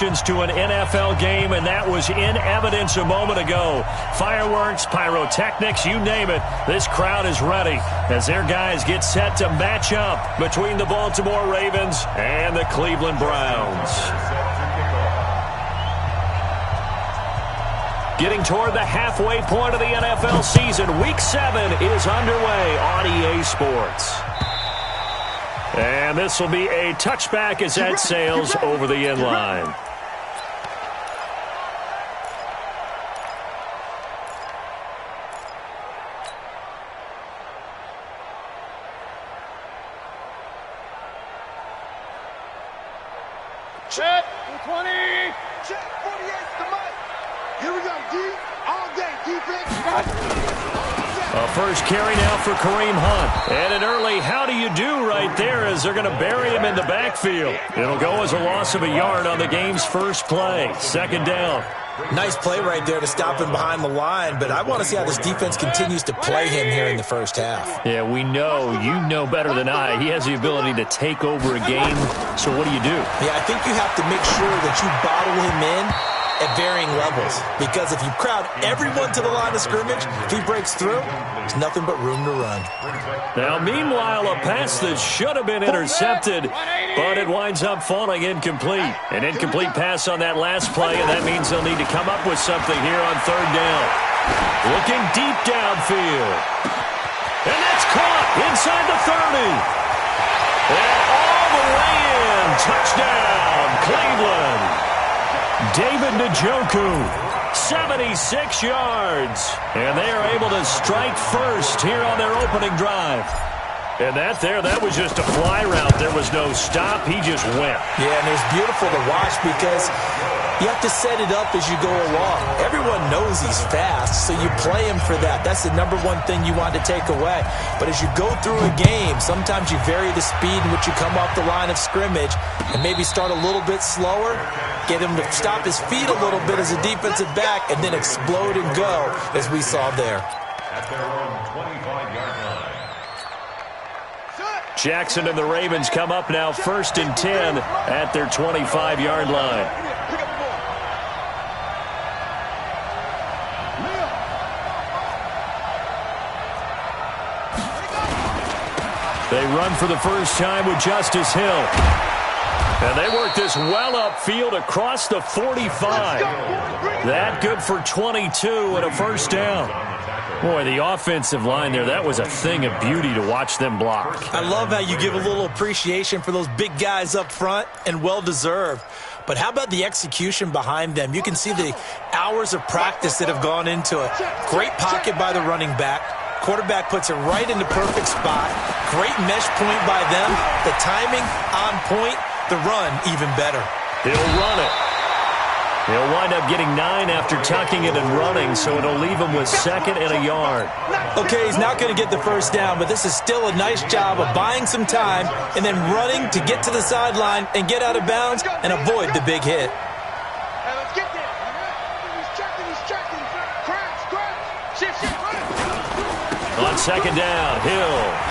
emotions to an NFL game, and that was in evidence a moment ago. Fireworks, pyrotechnics, you name it. This crowd is ready as their guys get set to match up between the Baltimore Ravens and the Cleveland Browns. Getting toward the halfway point of the NFL season, Week 7 is underway on EA Sports. And this will be a touchback as that sails over the end line. Check 20. Check 48. Come on. Here we go. D all day. Defense. A first carry now for Kareem Hunt. And an early how do you do right there as they're going to bury him in the backfield. It'll go as a loss of a yard on the game's first play. Second down. Nice play right there to stop him behind the line, but I want to see how this defense continues to play him here in the first half. Yeah, we know. You know better than I. He has the ability to take over a game. So what do you do? Yeah, I think you have to make sure that you bottle him in at varying levels, because if you crowd everyone to the line of scrimmage, if he breaks through, there's nothing but room to run. Now, meanwhile, a pass that should have been intercepted, but it winds up falling incomplete. An incomplete pass on that last play, and that means they'll need to come up with something here on third down. Looking deep downfield. And that's caught inside the 30. And all the way in. Touchdown, Cleveland. David Njoku, 76 yards. And they are able to strike first here on their opening drive. And that was just a fly route. There was no stop. He just went. Yeah, and it's beautiful to watch because you have to set it up as you go along. Everyone knows he's fast, so you play him for that. That's the number one thing you want to take away. But as you go through a game, sometimes you vary the speed in which you come off the line of scrimmage and maybe start a little bit slower, get him to stop his feet a little bit as a defensive back, and then explode and go, as we saw there. At their own 25-yard line. Jackson and the Ravens come up now 1st and 10 at their 25-yard line. They run for the first time with Justice Hill. And they work this well upfield across the 45. That good for 22 and a first down. Boy, the offensive line there, that was a thing of beauty to watch them block. I love how you give a little appreciation for those big guys up front, and well-deserved. But how about the execution behind them? You can see the hours of practice that have gone into it. Great pocket by the running back. Quarterback puts it right in the perfect spot. Great mesh point by them. The timing on point. The run even better. He'll run it. He'll wind up getting 9 after tucking it and running, so it'll leave him with 2nd and a yard. Okay, he's not going to get the first down, but this is still a nice job of buying some time and then running to get to the sideline and get out of bounds and avoid the big hit. Hey, let's get there. He's checking. Crash. Shift. On 2nd down, Hill.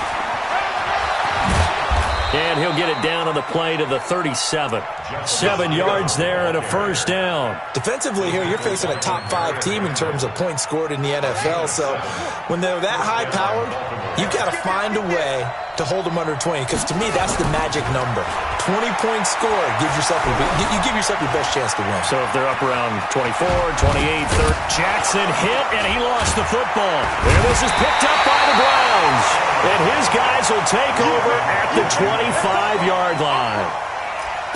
And he'll get it down on the play to the 37. 7 yards there and a first down. Defensively here, you're facing a top 5 team in terms of points scored in the NFL. So when they're that high-powered, you've got to find a way to hold them under 20. Because to me, that's the magic number. 20 points scored gives yourself you give yourself your best chance to win. So if they're up around 24, 28, 30. Jackson hit, and he lost the football. And this is picked up by the Browns. And his guys will take over at the 25-yard line.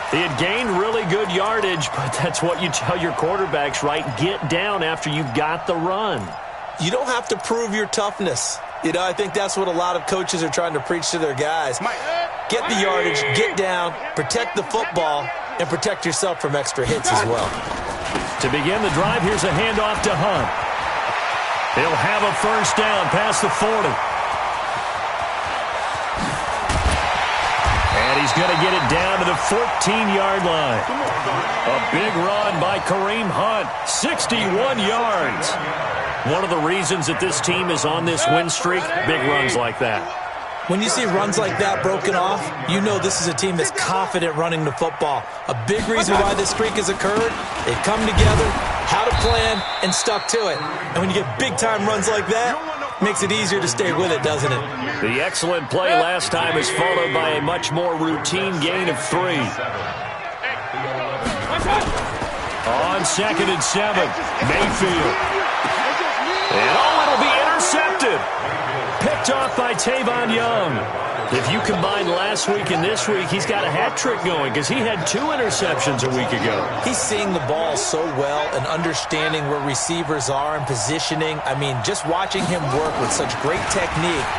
He had gained really good yardage, but that's what you tell your quarterbacks, right? Get down after you've got the run. You don't have to prove your toughness. You know, I think that's what a lot of coaches are trying to preach to their guys. Get the yardage, get down, protect the football, and protect yourself from extra hits as well. To begin the drive, here's a handoff to Hunt. He'll have a first down past the 40. And he's going to get it down to the 14-yard line. A big run by Kareem Hunt, 61 yards. One of the reasons that this team is on this win streak, big runs like that. When you see runs like that broken off, you know this is a team that's confident running the football. A big reason why this streak has occurred, they've come together, had a plan, and stuck to it. And when you get big-time runs like that, it makes it easier to stay with it, doesn't it? The excellent play last time is followed by a much more routine gain of 3. On 2nd and 7, Mayfield. And it'll be intercepted. Picked off by Tavon Young. If you combine last week and this week, he's got a hat trick going because he had 2 interceptions a week ago. He's seeing the ball so well and understanding where receivers are and positioning. I mean, just watching him work with such great technique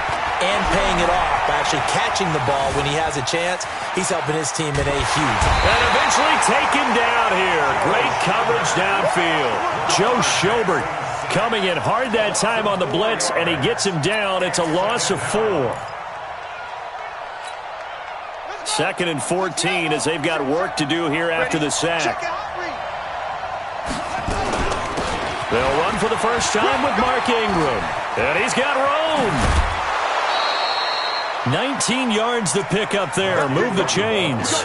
and paying it off by actually catching the ball when he has a chance, he's helping his team in a huge. And eventually taken down here. Great coverage downfield. Joe Schobert coming in hard that time on the blitz, and he gets him down. It's a loss of 4. 2nd and 14 as they've got work to do here after the sack. They'll run for the first time with Mark Ingram. And he's got room. 19 yards to pick up there. Move the chains.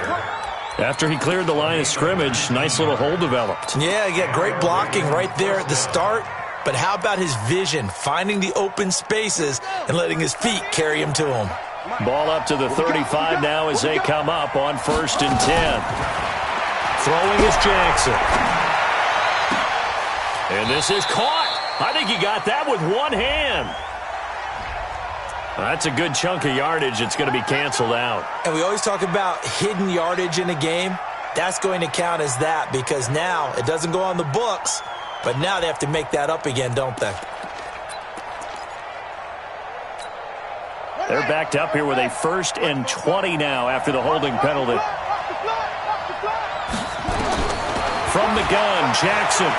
After he cleared the line of scrimmage, nice little hole developed. Yeah, he got great blocking right there at the start. But how about his vision, finding the open spaces and letting his feet carry him to him? Ball up to the 35 now as they come up on 1st and 10. Throwing is Jackson. And this is caught. I think he got that with one hand. That's a good chunk of yardage. It's going to be canceled out. And we always talk about hidden yardage in a game. That's going to count as that because now it doesn't go on the books, but now they have to make that up again, don't they? They're backed up here with a 1st and 20 now after the holding penalty. From the gun, Jackson.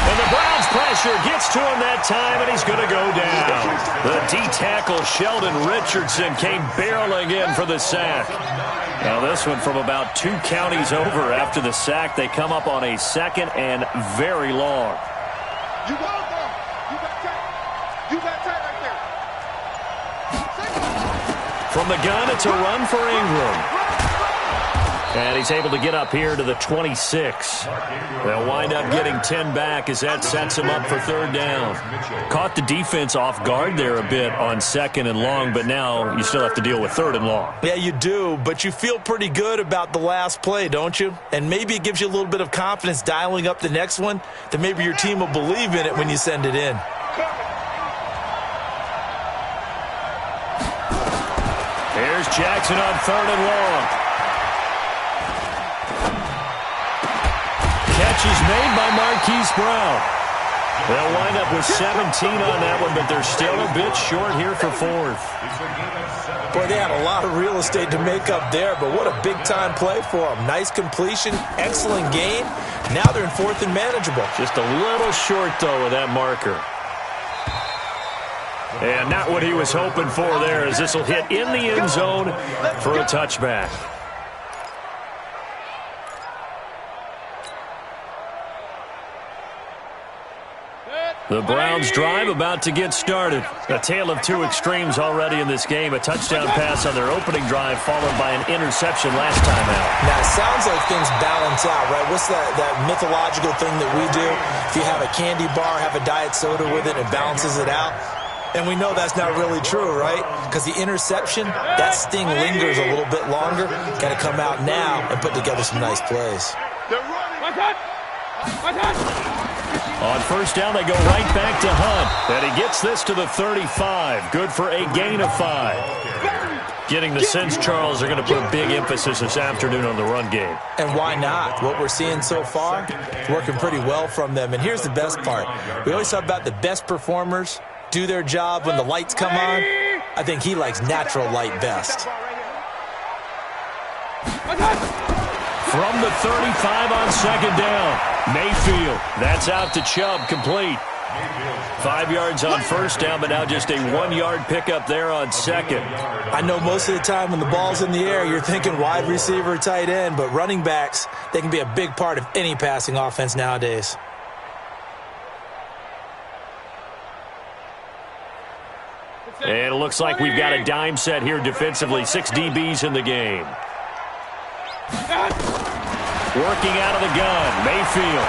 And the Browns pressure gets to him that time, and he's going to go down. The D-tackle, Sheldon Richardson, came barreling in for the sack. Now this one from about 2 counties over after the sack. They come up on a 2nd and very long. You got tight. You got tight right there. From the gun, it's a run for Ingram. And he's able to get up here to the 26. They'll wind up getting 10 back as that sets him up for 3rd down. Caught the defense off guard there a bit on 2nd and long, but now you still have to deal with 3rd and long. Yeah, you do, but you feel pretty good about the last play, don't you? And maybe it gives you a little bit of confidence dialing up the next one that maybe your team will believe in it when you send it in. Here's Jackson on 3rd and long. Catch is made by Marquise Brown. They'll wind up with 17 on that one, but they're still a bit short here for 4th. Boy, they had a lot of real estate to make up there, but what a big-time play for them. Nice completion, excellent gain. Now they're in 4th and manageable. Just a little short, though, with that marker. And not what he was hoping for there, as this will hit in the end zone for a touchback. The Browns drive about to get started. A tale of 2 extremes already in this game. A touchdown pass on their opening drive followed by an interception last time out. Now, it sounds like things balance out, right? What's that mythological thing that we do? If you have a candy bar, have a diet soda with it, it balances it out. And we know that's not really true, right? Because the interception, that sting lingers a little bit longer. Got to come out now and put together some nice plays. On 1st down, they go right back to Hunt. And he gets this to the 35. Good for a gain of 5. Getting the sense, Charles, they're going to put a big emphasis this afternoon on the run game. And why not? What we're seeing so far, working pretty well from them. And here's the best part. We always talk about the best performers do their job when the lights come on. I think he likes natural light best. From the 35 on 2nd down. Mayfield, that's out to Chubb, complete. 5 yards on 1st down, but now just a 1-yard pickup there on 2nd. I know most of the time when the ball's in the air, you're thinking wide receiver, tight end, but running backs, they can be a big part of any passing offense nowadays. And it looks like we've got a dime set here defensively. 6 DBs in the game. Working out of the gun, Mayfield.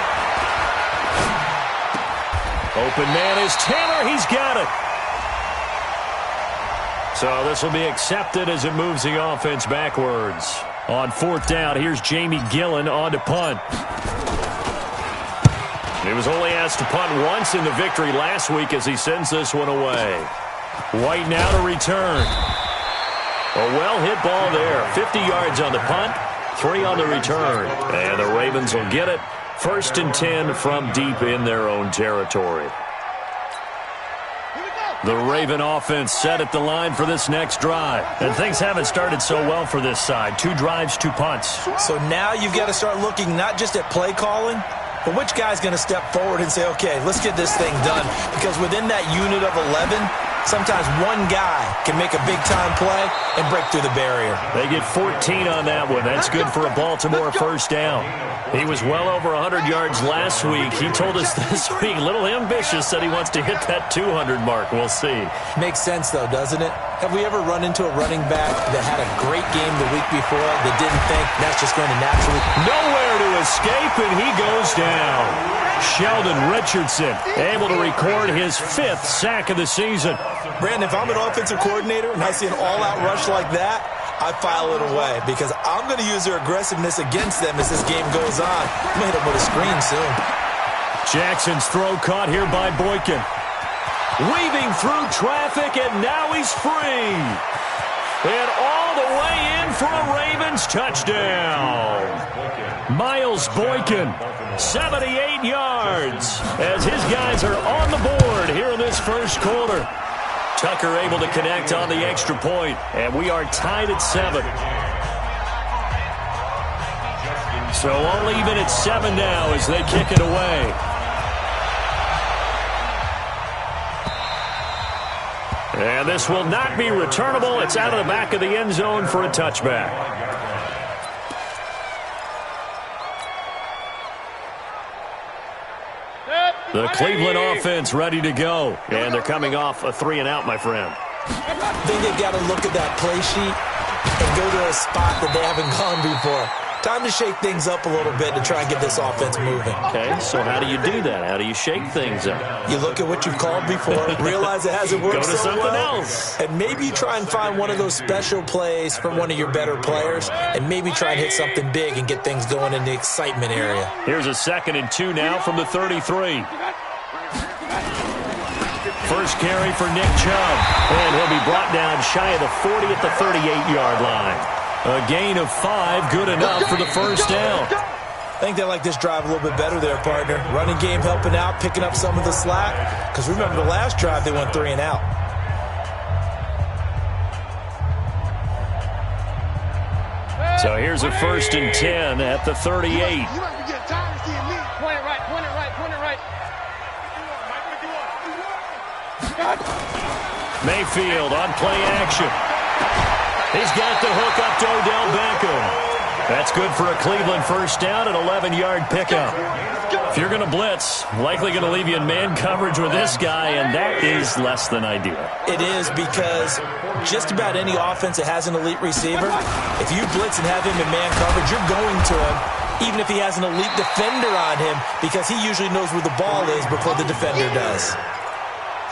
Open man is Taylor. He's got it. So this will be accepted as it moves the offense backwards. On 4th down, here's Jamie Gillen on to punt. He was only asked to punt once in the victory last week as he sends this one away. White now to return. A well-hit ball there. 50 yards on the punt, 3 on the return. And the Ravens will get it. 1st and 10 from deep in their own territory. The Raven offense set at the line for this next drive. And things haven't started so well for this side. 2 drives, 2 punts. So now you've got to start looking not just at play calling, but which guy's going to step forward and say, okay, let's get this thing done. Because within that unit of 11, sometimes one guy can make a big-time play and break through the barrier. They get 14 on that one. That's good for a Baltimore 1st down. He was well over 100 yards last week. He told us this week, a little ambitious, said he wants to hit that 200 mark. We'll see. Makes sense, though, doesn't it? Have we ever run into a running back that had a great game the week before that didn't think that's just going to naturally... Nowhere to escape, and he goes down. Sheldon Richardson able to record his 5th sack of the season. Brandon, if I'm an offensive coordinator and I see an all-out rush like that, I file it away because I'm going to use their aggressiveness against them as this game goes on. I'm going to hit them with a screen soon. Jackson's throw caught here by Boykin. Weaving through traffic, and now he's free. And all the way in for a Ravens touchdown. Miles Boykin, 78 yards, as his guys are on the board here in this 1st quarter. Tucker able to connect on the extra point, and we are tied at 7. So all even at 7 now as they kick it away. And this will not be returnable. It's out of the back of the end zone for a touchback. The Cleveland offense ready to go. And they're coming off a 3-and-out, my friend. I think they've got to look at that play sheet and go to a spot that they haven't gone before. Time to shake things up a little bit to try and get this offense moving. Okay, so how do you do that? How do you shake things up? You look at what you've called before, realize it hasn't worked Go to so something well, else. and maybe you try and find one of those special plays from one of your better players, and maybe try and hit something big and get things going in the excitement area. Here's a 2nd and 2 now from the 33. First carry for Nick Chubb, and he'll be brought down shy of the 40 at the 38-yard line. A gain of 5, good enough for the 1st down. I think they like this drive a little bit better there, partner. Running game helping out, picking up some of the slack. Because remember, the last drive, they went 3-and-out. So here's a 1st and 10 at the 38. You might be getting tired of seeing me. Point it right, point it right, point it right. Mayfield on play action. He's got the hook up to Odell Beckham. That's good for a Cleveland 1st down, an 11-yard pickup. If you're going to blitz, likely going to leave you in man coverage with this guy, and that is less than ideal. It is, because just about any offense that has an elite receiver, if you blitz and have him in man coverage, you're going to him, even if he has an elite defender on him, because he usually knows where the ball is before the defender does.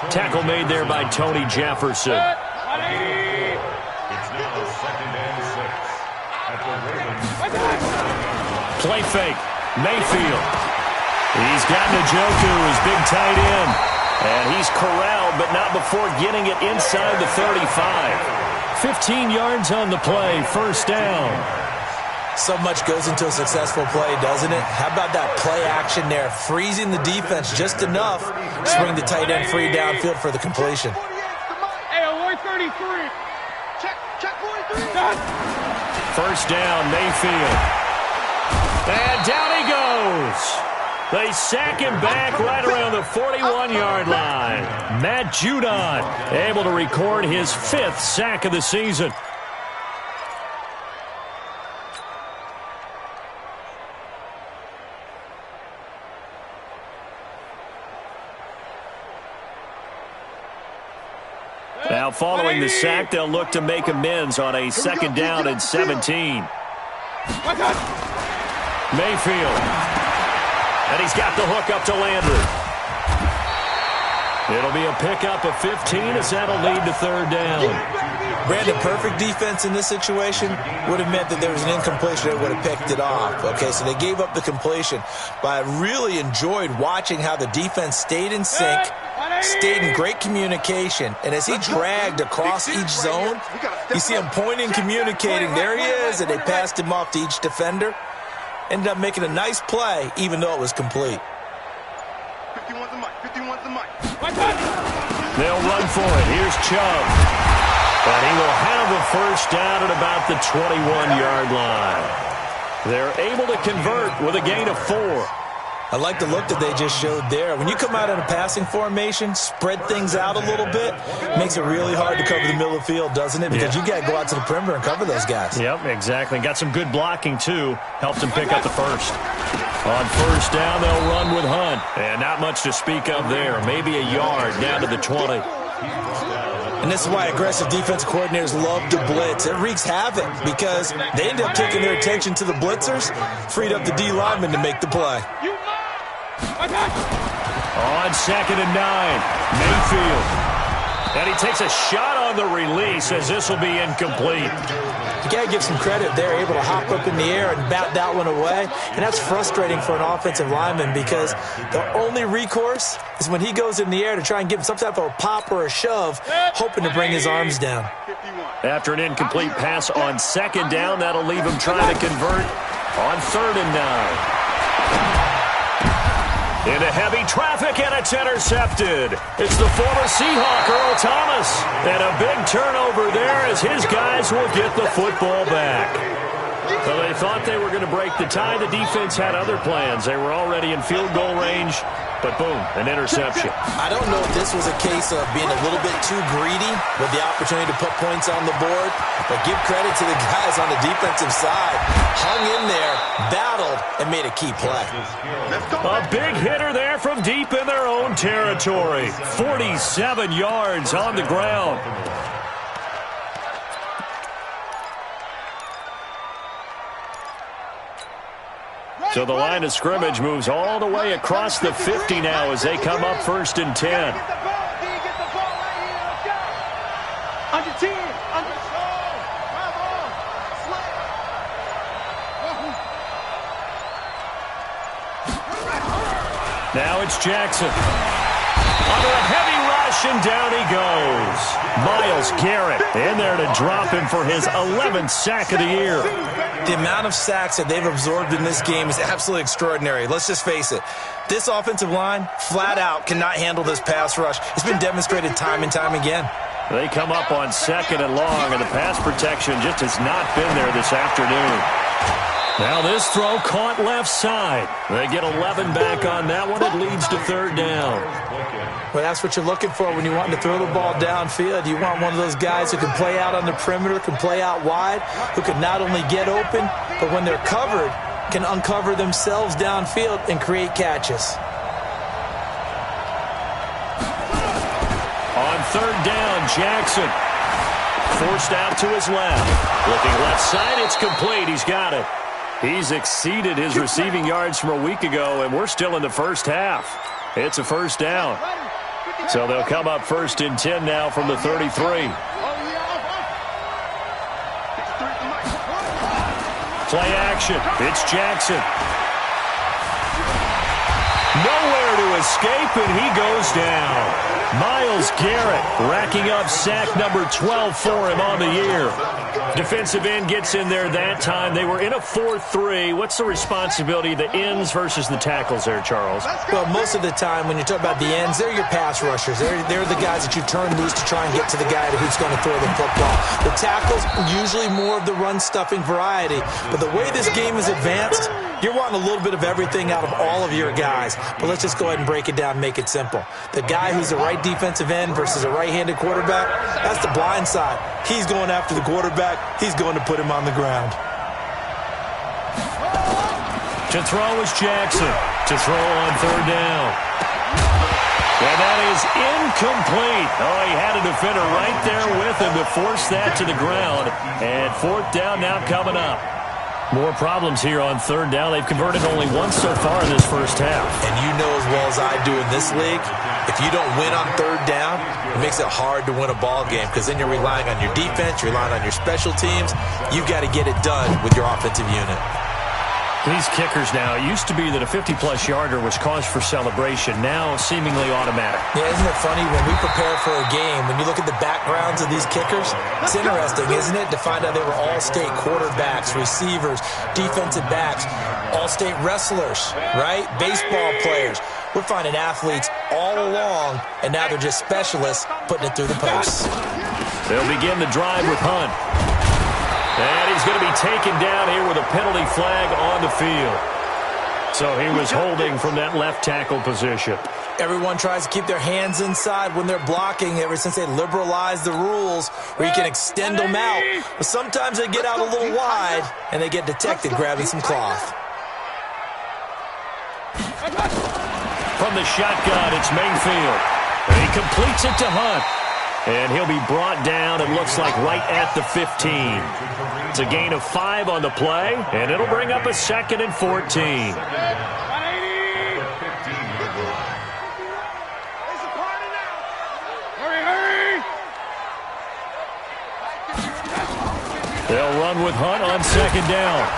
Tackle made there by Tony Jefferson. It's now 2nd and 6 at the Ravens. Play fake. Mayfield. He's got Njoku, his big tight end. And he's corralled, but not before getting it inside the 35. 15 yards on the play, 1st down. So much goes into a successful play, doesn't it? How about that play action there? Freezing the defense just enough to bring the tight end free downfield for the completion. Hey, Lloyd 33. Check 43. 1st down, Mayfield. And down he goes. They sack him back right around the 41-yard line. Matt Judon able to record his 5th sack of the season. Now following the sack, they'll look to make amends on a second down and 17. Mayfield. And he's got the hook up to Landry. It'll be a pickup of 15 as that'll lead to third down. Brandon, perfect defense in this situation would have meant that there was an incompletion that would have picked it off. Okay, so they gave up the completion. But I really enjoyed watching how the defense stayed in sync, stayed in great communication. And as he dragged across each zone, you see him pointing, communicating. There he is, and they passed him off to each defender. Ended up making a nice play, even though it was complete. 51's the mic. 51's the mic. They'll run for it. Here's Chubb. And he will have a first down at about the 21-yard line. They're able to convert with a gain of 4. I like the look that they just showed there. When you come out in a passing formation, spread things out a little bit, makes it really hard to cover the middle of the field, doesn't it? Because you got to go out to the perimeter and cover those guys. Yep, exactly. Got some good blocking, too. Helped him pick up the first. On first down, they'll run with Hunt. And not much to speak of there. Maybe a yard down to the 20. And this is why aggressive defensive coordinators love to blitz. It wreaks havoc because they end up taking their attention to the blitzers, freed up the D lineman to make the play. On second and 9, Mayfield. And he takes a shot on the release as this will be incomplete. You got to give some credit. They're able to hop up in the air and bat that one away. And that's frustrating for an offensive lineman because the only recourse is when he goes in the air to try and give some type of a pop or a shove, hoping to bring his arms down. After an incomplete pass on second down, that'll leave him trying to convert on third and 9. Into heavy traffic, and it's intercepted. It's the former Seahawk, Earl Thomas. And a big turnover there as his guys will get the football back. So they thought they were going to break the tie. The defense had other plans. They were already in field goal range, but boom, an interception. I don't know if this was a case of being a little bit too greedy with the opportunity to put points on the board, but give credit to the guys on the defensive side. Hung in there, battled, and made a key play. A big hitter there from deep in their own territory. 47 yards on the ground. So the line of scrimmage moves all the way across the 50 now as they come up first and 10. Get the ball, D. Get the ball right here. Let's go. Under 10. Under. Grab on. Slap. Now it's Jackson. Under a heavy rush, and down he goes. Myles Garrett in there to drop him for his 11th sack of the year. The amount of sacks that they've absorbed in this game is absolutely extraordinary. Let's just face it. This offensive line, flat out, cannot handle this pass rush. It's been demonstrated time and time again. They come up on second and long, and the pass protection just has not been there this afternoon. Now this throw caught left side. They get 11 back on that one. It leads to third down. Well, that's what you're looking for when you want to throw the ball downfield. You want one of those guys who can play out on the perimeter, can play out wide, who can not only get open, but when they're covered, can uncover themselves downfield and create catches. On third down, Jackson. Forced out to his left. Looking left side, it's complete. He's got it. He's exceeded his receiving yards from a week ago, and we're still in the first half. It's a first down. So they'll come up first and 10 now from the 33. Play action. It's Jackson. Nowhere to escape, and he goes down. Myles Garrett racking up sack number 12 for him on the year. Defensive end gets in there that time. They were in a 4-3. What's the responsibility of the ends versus the tackles there, Charles? Well, most of the time when you talk about the ends, they're your pass rushers. They're the guys that you turn loose to try and get to the guy who's going to throw the football. The tackles, usually more of the run-stuffing variety. But the way this game is advanced, you're wanting a little bit of everything out of all of your guys. But let's just go ahead and break it down and make it simple. The guy who's the right defensive end versus a right-handed quarterback, that's the blind side. He's going after the quarterback. He's going to put him on the ground. To throw is Jackson. To throw on third down. And that is incomplete. Oh, he had a defender right there with him to force that to the ground. And fourth down now coming up. More problems here on third down. They've converted only once so far in this first half. And you know as well as I do in this league, if you don't win on third down, it makes it hard to win a ball game because then you're relying on your defense, you're relying on your special teams. You've got to get it done with your offensive unit. These kickers now, it used to be that a 50-plus yarder was cause for celebration, now seemingly automatic. Yeah, isn't it funny when we prepare for a game, when you look at the backgrounds of these kickers, it's interesting, isn't it, to find out they were all-state quarterbacks, receivers, defensive backs, all-state wrestlers, right? Baseball players. We're finding athletes all along, and now they're just specialists putting it through the posts. They'll begin the drive with Hunt. And he's going to be taken down here with a penalty flag on the field. So he was holding from that left tackle position. Everyone tries to keep their hands inside when they're blocking ever since they liberalized the rules where you can extend them out. But sometimes they get out a little wide and they get detected grabbing some cloth. From the shotgun, it's Mayfield. And he completes it to Hunt. And he'll be brought down, it looks like, right at the 15. It's a gain of 5 on the play, and it'll bring up a 2nd and 14. They'll run with Hunt on 2nd down.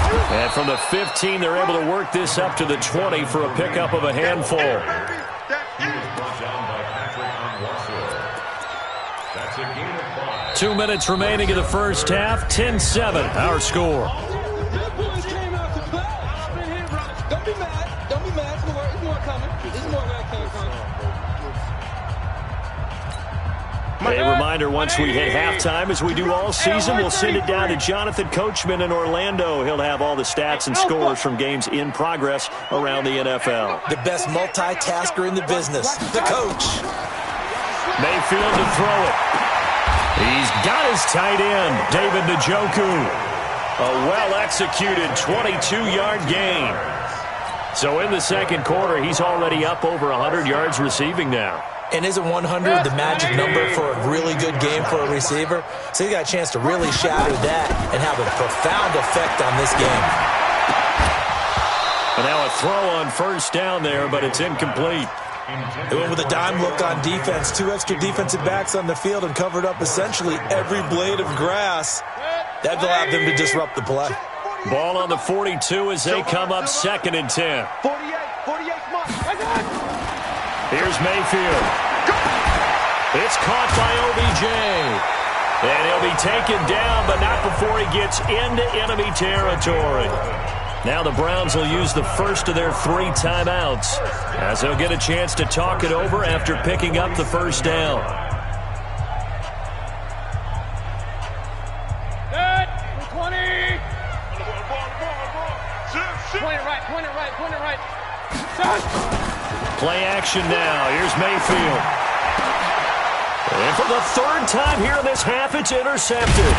And from the 15, they're able to work this up to the 20 for a pickup of a handful. 2 minutes remaining in the first half. 10-7, our score. Don't be mad. Don't be mad. There's more coming. There's more where it came from. A reminder, once we hit halftime, as we do all season, we'll send it down to Jonathan Coachman in Orlando. He'll have all the stats and scores from games in progress around the NFL. The best multitasker in the business, the coach. Mayfield to throw it. He's got his tight end, David Njoku. A well-executed 22-yard gain. So in the second quarter, he's already up over 100 yards receiving now. And isn't 100 the magic number for a really good game for a receiver? So he got a chance to really shatter that and have a profound effect on this game. And now a throw on first down there, but it's incomplete. They went with a dime look on defense. 2 extra defensive backs on the field and covered up essentially every blade of grass. That allowed them to disrupt the play. Ball on the 42 as they come up 2nd and 10. 48 months. Here's Mayfield. It's caught by OBJ. And he'll be taken down, but not before he gets into enemy territory. Now the Browns will use the first of their 3 timeouts as they'll get a chance to talk it over after picking up the first down. Good. 20. Point it right. Play action now. Here's Mayfield. And for the 3rd time here in this half, it's intercepted.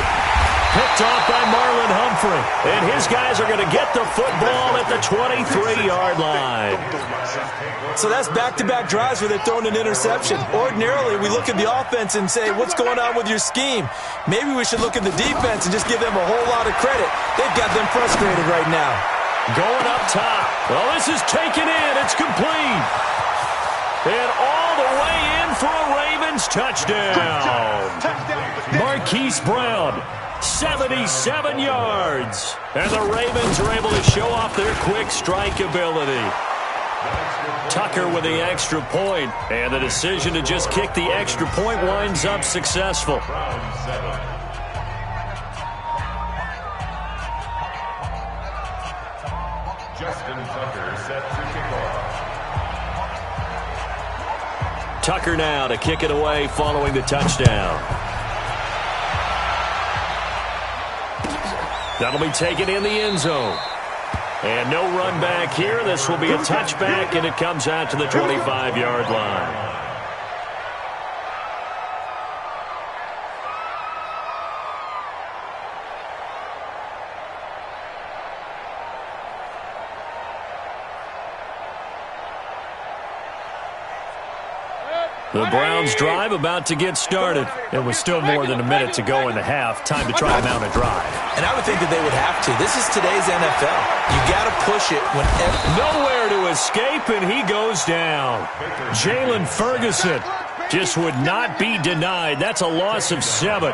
Picked off by Marlon Humphrey. And his guys are going to get the football at the 23-yard line. So that's back-to-back drives where they're throwing an interception. Ordinarily, we look at the offense and say, what's going on with your scheme? Maybe we should look at the defense and just give them a whole lot of credit. They've got them frustrated right now. Going up top. Well, this is taken in. It's complete. And all the way in for a Ravens touchdown. Marquise Brown, 77 yards. And the Ravens are able to show off their quick strike ability. Tucker with the extra point, and the decision to just kick the extra point winds up successful. Justin Tucker set to kick off. Tucker now to kick it away following the touchdown. That'll be taken in the end zone. And no run back here. This will be a touchback, and it comes out to the 25-yard line. The Browns drive about to get started. It was still more than a minute to go in the half. Time to try to mount a drive. And I would think that they would have to. This is today's NFL. You got to push it whenever. Nowhere to escape, and he goes down. Jalen Ferguson just would not be denied. That's a loss of 7.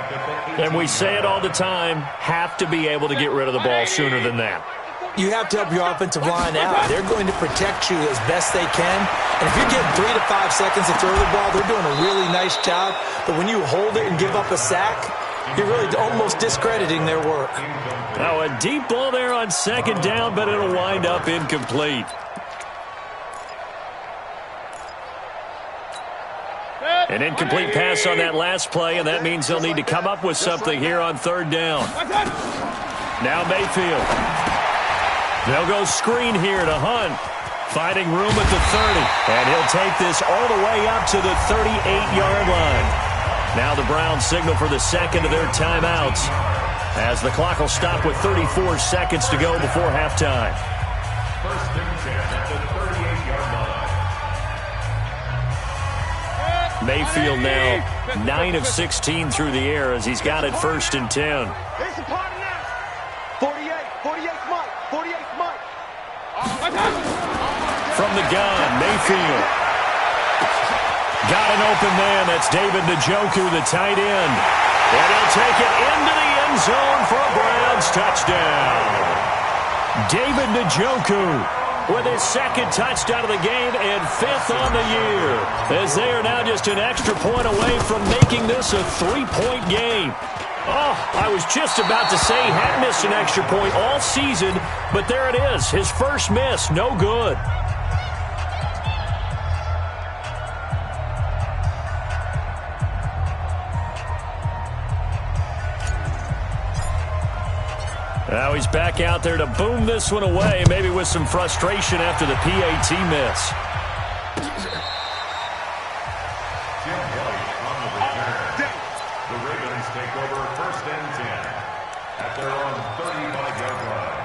And we say it all the time, have to be able to get rid of the ball sooner than that. You have to help your offensive line out. They're going to protect you as best they can. And if you're getting 3 to 5 seconds to throw the ball, they're doing a really nice job. But when you hold it and give up a sack, you're really almost discrediting their work. Now a deep ball there on second down, but it'll wind up incomplete. An incomplete pass on that last play, and that means they'll need to come up with something here on third down. Now Mayfield. They'll go screen here to Hunt. Finding room at the 30. And he'll take this all the way up to the 38-yard line. Now the Browns signal for the second of their timeouts, as the clock will stop with 34 seconds to go before halftime. First and 10 at the 38-yard line. Mayfield now 9 of 16 through the air as he's got it first and 10. It's a party now. 48 Mike. 48 Mike. From the gun, Mayfield. Got an open man. That's David Njoku, the tight end. And he'll take it into the end zone for a Browns touchdown. David Njoku with his second touchdown of the game and 5th on the year, as they are now just an extra point away from making this a 3-point game. Oh, I was just about to say he hadn't missed an extra point all season, but there it is. His first miss, no good. Now he's back out there to boom this one away, maybe with some frustration after the PAT miss. The Ravens take over first and 10 at their own 35-yard line.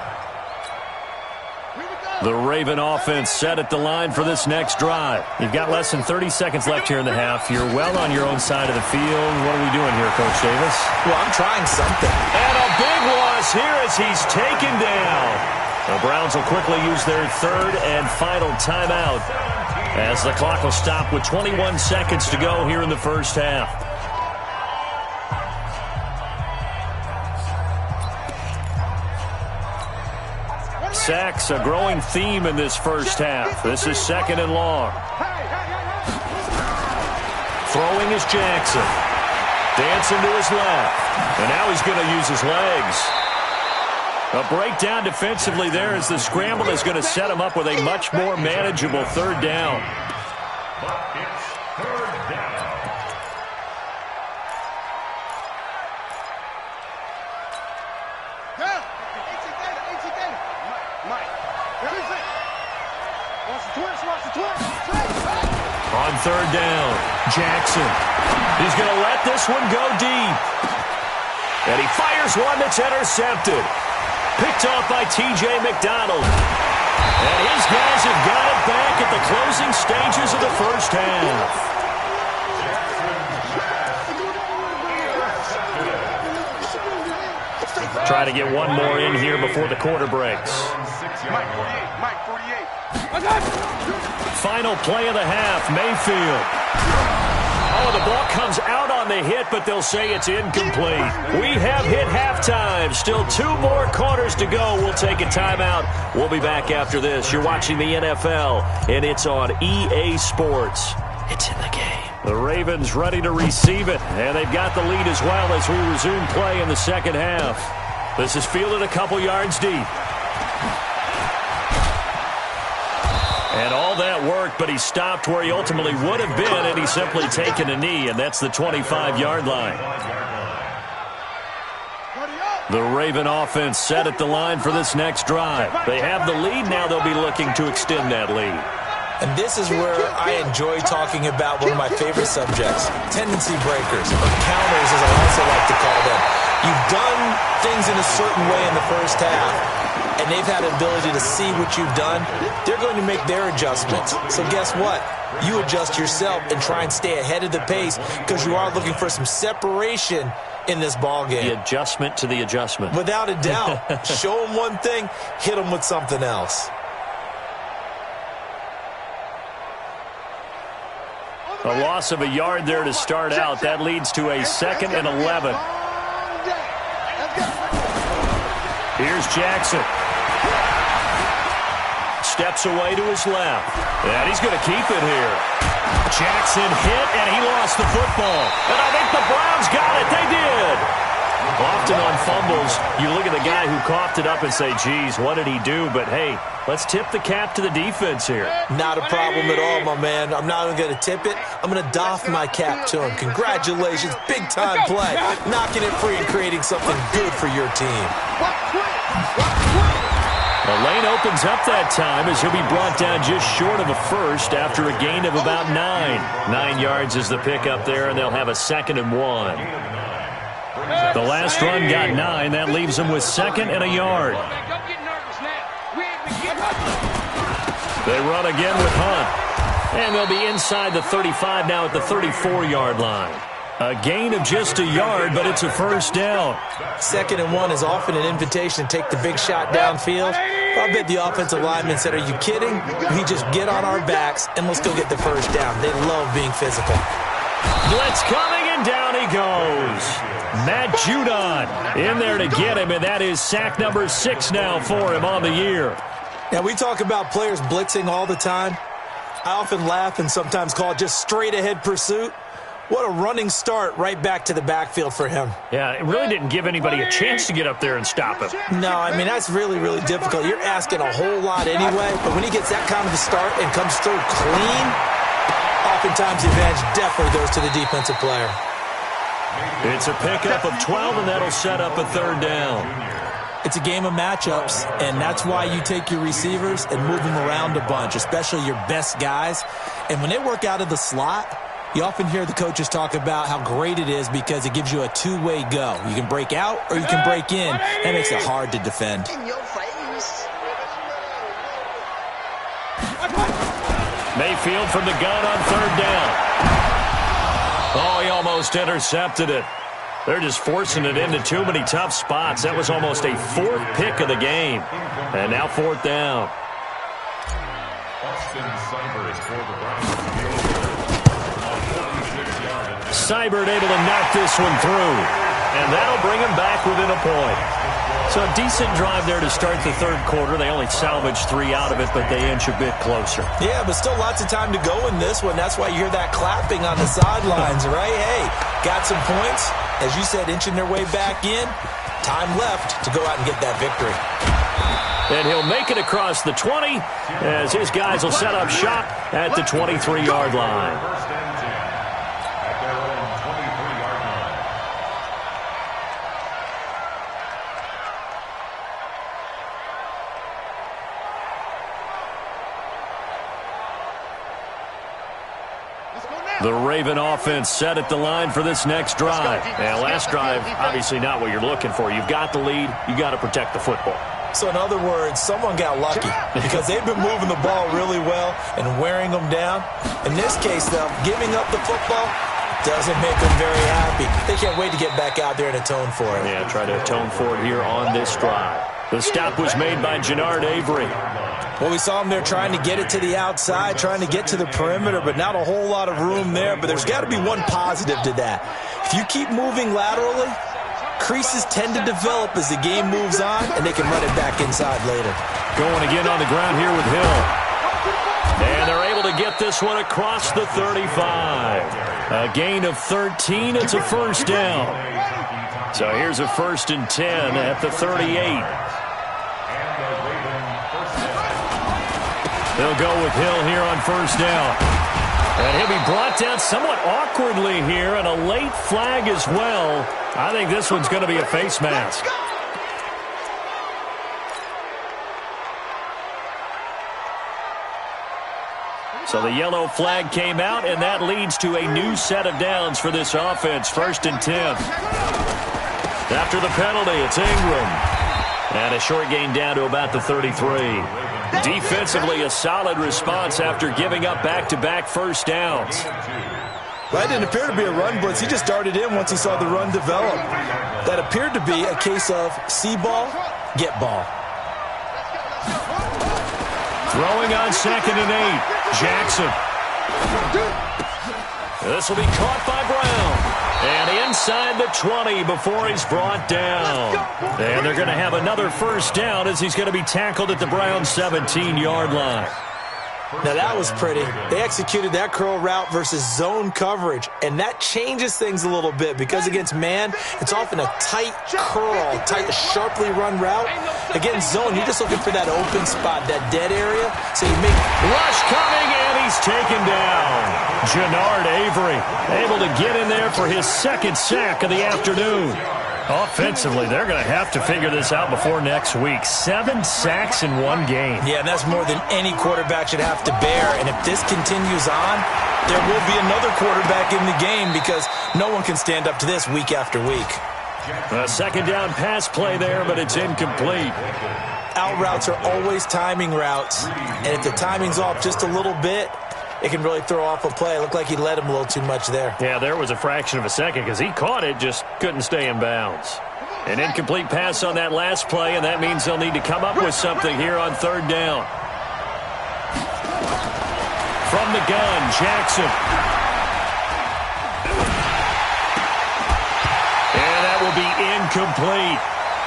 The Raven offense set at the line for this next drive. You've got less than 30 seconds left here in the half. You're well on your own side of the field. What are we doing here, Coach Davis? Well, I'm trying something. And a big loss here as he's taken down. The Browns will quickly use their third and final timeout, as the clock will stop with 21 seconds to go here in the first half. Sacks, a growing theme in this first half. This is second and long. Throwing is Jackson. Dancing to his left. And now he's going to use his legs. A breakdown defensively there as the scramble is going to set him up with a much more manageable third down. But it's third down. On third down, Jackson. He's going to let this one go deep. And he fires one that's intercepted. Picked off by T.J. McDonald. And his guys have got it back at the closing stages of the first half. Try to get one more in here before the quarter breaks. Mike 48. Final play of the half, Mayfield. Oh, the ball comes out on the hit, but they'll say it's incomplete. We have hit halftime. Still 2 more quarters to go. We'll take a timeout. We'll be back after this. You're watching the NFL, and it's on EA Sports. It's in the game. The Ravens ready to receive it, and they've got the lead as well as we resume play in the second half. This is fielded a couple yards deep. And all that work, but he stopped where he ultimately would have been, and he's simply taken a knee, and that's the 25-yard line. The Raven offense set at the line for this next drive. They have the lead. Now they'll be looking to extend that lead. And this is where I enjoy talking about one of my favorite subjects, tendency breakers, or counters as I also like to call them. You've done things in a certain way in the first half, and and they've had an ability to see what you've done, they're going to make their adjustments. So guess what? You adjust yourself and try and stay ahead of the pace because you are looking for some separation in this ball game. The adjustment to the adjustment. Without a doubt. Show them one thing, hit them with something else. A loss of a yard there to start out. That leads to a 2nd and 11. Here's Jackson. Steps away to his left. And he's going to keep it here. Jackson hit, and he lost the football. And I think the Browns got it. They did. Often on fumbles, you look at the guy who coughed it up and say, geez, what did he do? But, hey, let's tip the cap to the defense here. Not a problem at all, my man. I'm not even going to tip it. I'm going to doff my cap to him. Congratulations. Big-time play. Knocking it free and creating something good for your team. The lane opens up that time as he'll be brought down just short of a first after a gain of about 9. 9 yards is the pickup there, and they'll have a 2nd and 1. The last run got 9. That leaves them with 2nd and a yard. They run again with Hunt. And they'll be inside the 35 now at the 34-yard line. A gain of just a yard, but it's a first down. 2nd and 1 is often an invitation to take the big shot downfield. I bet the offensive lineman said, are you kidding? We just get on our backs and let's go get the first down. They love being physical. Blitz coming, and down he goes. Matt Judon in there to get him, and that is sack number 6 now for him on the year. Now, we talk about players blitzing all the time. I often laugh and sometimes call it just straight-ahead pursuit. What a running start right back to the backfield for him. Yeah, it really didn't give anybody a chance to get up there and stop him. No, I mean, that's really, really difficult. You're asking a whole lot anyway, but when he gets that kind of a start and comes through clean, oftentimes the advantage definitely goes to the defensive player. It's a pickup of 12, and that'll set up a 3rd down. It's a game of matchups, and that's why you take your receivers and move them around a bunch, especially your best guys. And when they work out of the slot, you often hear the coaches talk about how great it is because it gives you a two-way go. You can break out or you can break in. That makes it hard to defend. Mayfield from the gun on 3rd down. Oh, he almost intercepted it. They're just forcing it into too many tough spots. That was almost a 4th pick of the game. And now 4th down. Seibert able to knock this one through. And that'll bring him back within a point. So a decent drive there to start the 3rd quarter. They only salvaged 3 out of it, but they inch a bit closer. Yeah, but still lots of time to go in this one. That's why you hear that clapping on the sidelines, right? Hey, got some points. As you said, inching their way back in. Time left to go out and get that victory. And he'll make it across the 20 as his guys will set up shop at the 23-yard line. The Raven offense set at the line for this next drive. And last drive, obviously not what you're looking for. You've got the lead. You got to protect the football. So in other words, someone got lucky because they've been moving the ball really well and wearing them down. In this case, though, giving up the football doesn't make them very happy. They can't wait to get back out there and atone for it. Yeah, try to atone for it here on this drive. The stop was made by Jannard Avery. Well, we saw him there trying to get it to the outside, trying to get to the perimeter, but not a whole lot of room there. But there's got to be one positive to that. If you keep moving laterally, creases tend to develop as the game moves on, and they can run it back inside later. Going again on the ground here with Hill. And they're able to get this one across the 35. A gain of 13. It's a first down. So here's a 1st and 10 at the 38. They'll go with Hill here on 1st down. And he'll be brought down somewhat awkwardly here, and a late flag as well. I think this one's going to be a face mask. So the yellow flag came out, and that leads to a new set of downs for this offense. 1st and 10. After the penalty, it's Ingram. And a short gain down to about the 33. Defensively, a solid response after giving up back-to-back first downs. That didn't appear to be a run blitz. He just darted in once he saw the run develop. That appeared to be a case of see ball, get ball. Throwing on 2nd and 8. Jackson. This will be caught by Brown. And inside the 20 before he's brought down. And they're going to have another first down as he's going to be tackled at the Browns' 17-yard line. Now, that was pretty. They executed that curl route versus zone coverage, and that changes things a little bit because against man, it's often a tight curl, sharply run route. Against zone, you're just looking for that open spot, that dead area, so you make... Rush coming, and he's taken down. Jannard Avery able to get in there for his 2nd sack of the afternoon. Offensively, they're going to have to figure this out before next week. 7 sacks in one game. Yeah, and that's more than any quarterback should have to bear. And if this continues on, there will be another quarterback in the game because no one can stand up to this week after week. A 2nd down pass play there, but it's incomplete. Out routes are always timing routes. And if the timing's off just a little bit, it can really throw off a play. It looked like he led him a little too much there. Yeah, there was a fraction of a second because he caught it, just couldn't stay in bounds. An incomplete pass on that last play, and that means they'll need to come up with something here on 3rd down. From the gun, Jackson. And that will be incomplete.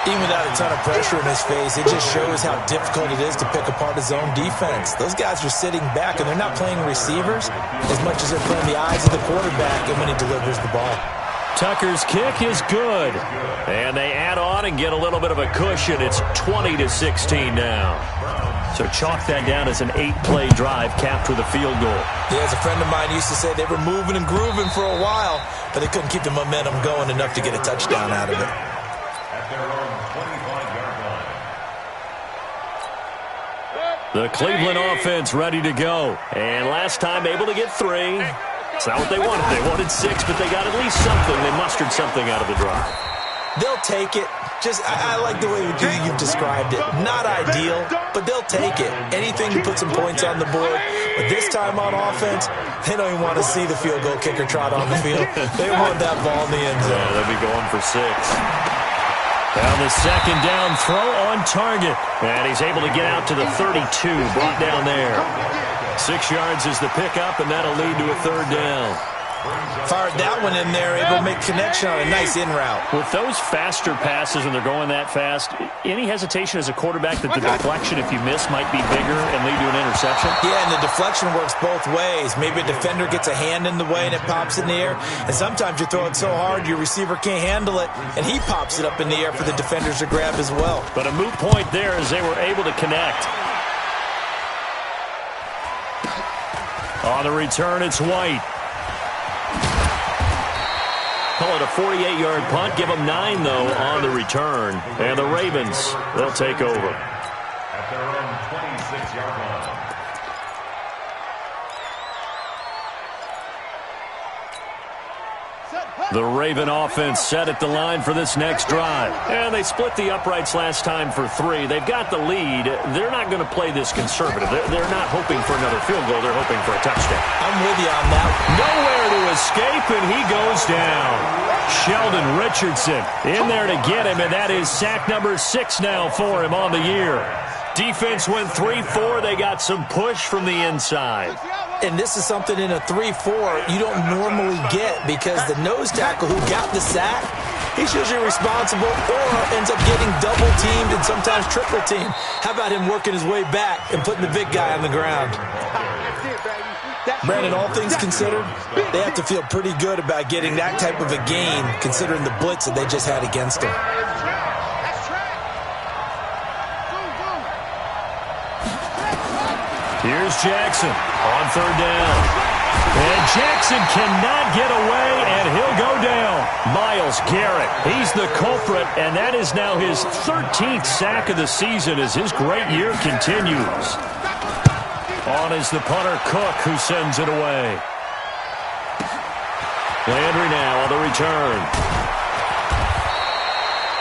Even without a ton of pressure in his face, it just shows how difficult it is to pick apart his own defense. Those guys are sitting back, and they're not playing receivers as much as they're playing the eyes of the quarterback and when he delivers the ball. Tucker's kick is good. And they add on and get a little bit of a cushion. It's 20-16 now. So chalk that down as an 8-play drive capped with a field goal. Yeah, as a friend of mine used to say, they were moving and grooving for a while, but they couldn't keep the momentum going enough to get a touchdown out of it. The Cleveland offense ready to go. And last time able to get 3. It's not what they wanted. They wanted 6, but they got at least something. They mustered something out of the drive. They'll take it. I like the way you've described it. Not ideal, but they'll take it. Anything to put some points on the board. But this time on offense, they don't even want to see the field goal kicker trot on the field. They want that ball in the end zone. Yeah, they'll be going for 6. Now the 2nd down throw on target. And he's able to get out to the 32, brought down there. 6 yards is the pickup, and that'll lead to a 3rd down. Fired that one in there, able to make connection on a nice in route. With those faster passes when they're going that fast, any hesitation as a quarterback that the deflection, if you miss, might be bigger and lead to an interception? Yeah, and the deflection works both ways. Maybe a defender gets a hand in the way and it pops in the air. And sometimes you throw it so hard your receiver can't handle it, and he pops it up in the air for the defenders to grab as well. But a moot point there as they were able to connect. On the return, it's White. Call it a 48-yard punt. Give them 9, though, on the return. And the Ravens, they'll take over. At their own 26-yard line. The Raven offense set at the line for this next drive. And they split the uprights last time for 3. They've got the lead. They're not going to play this conservative. They're not hoping for another field goal. They're hoping for a touchdown. I'm with you on that. Nowhere to escape, and he goes down. Sheldon Richardson in there to get him, and that is sack number 6 now for him on the year. Defense went 3-4. They got some push from the inside. And this is something in a 3-4 you don't normally get because the nose tackle who got the sack, he's usually responsible or ends up getting double-teamed and sometimes triple-teamed. How about him working his way back and putting the big guy on the ground? Brandon, all things considered, they have to feel pretty good about getting that type of a gain considering the blitz that they just had against them. Here's Jackson on 3rd down. And Jackson cannot get away, and he'll go down. Myles Garrett, he's the culprit, and that is now his 13th sack of the season as his great year continues. On is the punter Cook, who sends it away. Landry now on the return.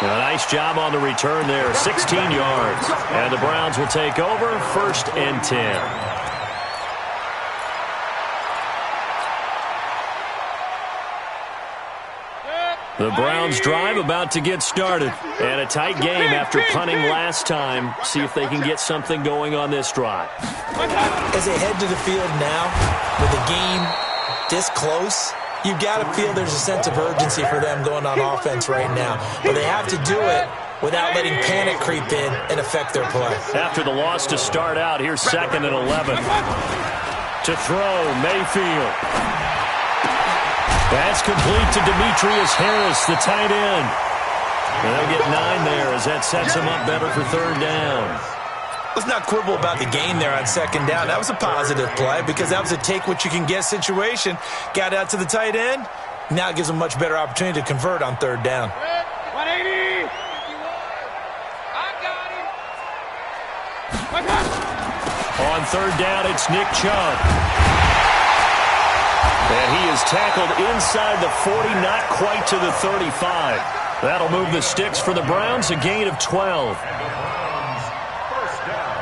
A nice job on the return there, 16 yards. And the Browns will take over, 1st and 10. The Browns drive about to get started. And a tight game after punting last time. See if they can get something going on this drive. As they head to the field now, with the game this close, you've got to feel there's a sense of urgency for them going on offense right now. But they have to do it without letting panic creep in and affect their play. After the loss to start out, here's 2nd and 11. To throw, Mayfield. That's complete to Demetrius Harris, the tight end. And they'll get 9 there as that sets them up better for 3rd down. Let's not quibble about the gain there on 2nd down. That was a positive play because that was a take-what-you-can-get situation. Got out to the tight end. Now it gives them a much better opportunity to convert on 3rd down. 180. I got him. On 3rd down, it's Nick Chubb. And he is tackled inside the 40, not quite to the 35. That'll move the sticks for the Browns, a gain of 12. And the Browns, 1st down.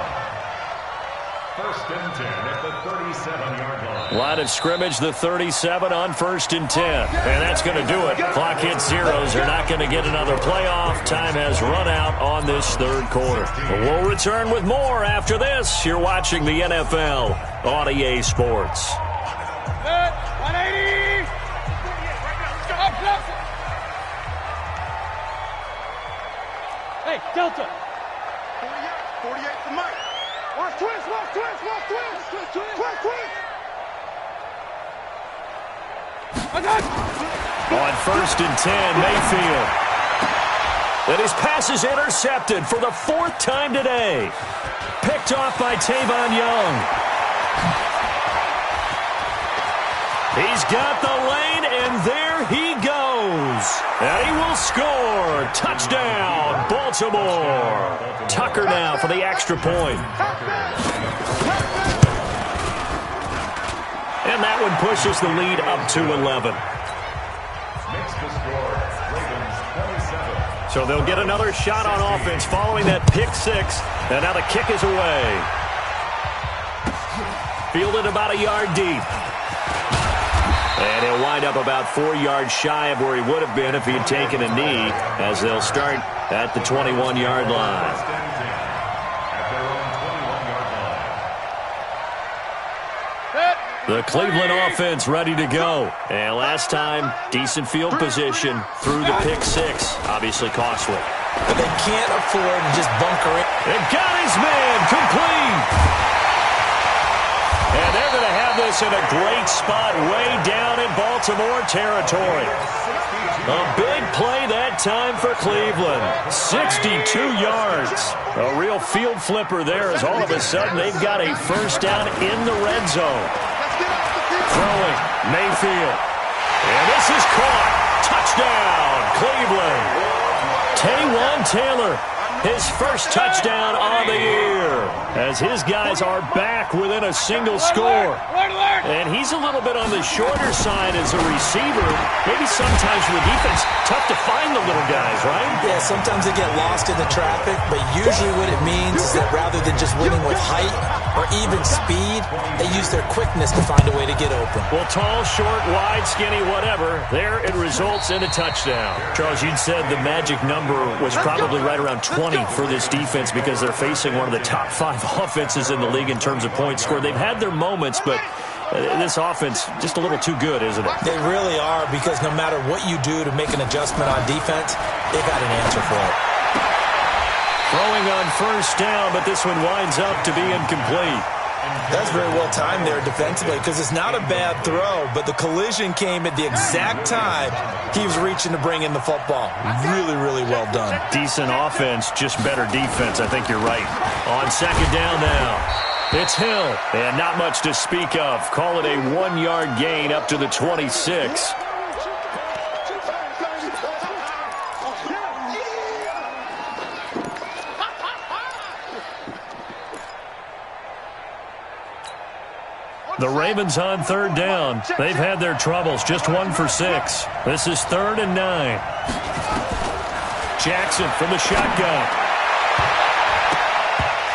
1st and 10 at the 37-yard line. Line of scrimmage, the 37 on 1st and 10. And that's going to do it. Clock hits zeros. They're not going to get another playoff. Time has run out on this 3rd quarter. We'll return with more after this. You're watching the NFL on EA Sports. 180. Hey, Delta. 48 for Mike. Watch twist. On 1st and 10, Mayfield. And his pass is intercepted for the 4th time today. Picked off by Tavon Young. He's got the lane, and there he goes. And he will score. Touchdown, Baltimore. Tucker now for the extra point. And that one pushes the lead up to 11. Makes the score, Ravens 27. So they'll get another shot on offense following that pick 6. And now the kick is away. Fielded about a yard deep. And he'll wind up about 4 yards shy of where he would have been if he had taken a knee, as they'll start at the 21-yard line. The Cleveland offense ready to go. And last time, decent field position through the pick 6. Obviously costly. But they can't afford to just bunker it. They've got his man complete. And they're going to have this in a great spot way down in Baltimore territory. A big play that time for Cleveland. 62 yards. A real field flipper there as all of a sudden they've got a 1st down in the red zone. Throwing, Mayfield. And this is caught. Touchdown, Cleveland. Taywan Taylor, his 1st touchdown on the year, as his guys are back within a single score. And he's a little bit on the shorter side as a receiver. Maybe sometimes for the defense, tough to find the little guys, right? Yeah, sometimes they get lost in the traffic, but usually what it means is that rather than just winning with height or even speed, they use their quickness to find a way to get open. Well, tall, short, wide, skinny, whatever, there it results in a touchdown. Charles, you'd said the magic number was probably right around 20 for this defense because they're facing one of the top 5 offenses in the league in terms of points scored. They've had their moments, but this offense just a little too good, isn't it? They really are, because no matter what you do to make an adjustment on defense, they've got an answer for it. Throwing on 1st down, but this one winds up to be incomplete. That's very well timed there defensively, because it's not a bad throw, but the collision came at the exact time he was reaching to bring in the football. Really, really well done. Decent offense, just better defense. I think you're right. On 2nd down now. It's Hill, and not much to speak of. Call it a 1-yard gain up to the 26. The Ravens on 3rd down. They've had their troubles, just 1 for 6. This is 3rd and 9. Jackson from the shotgun.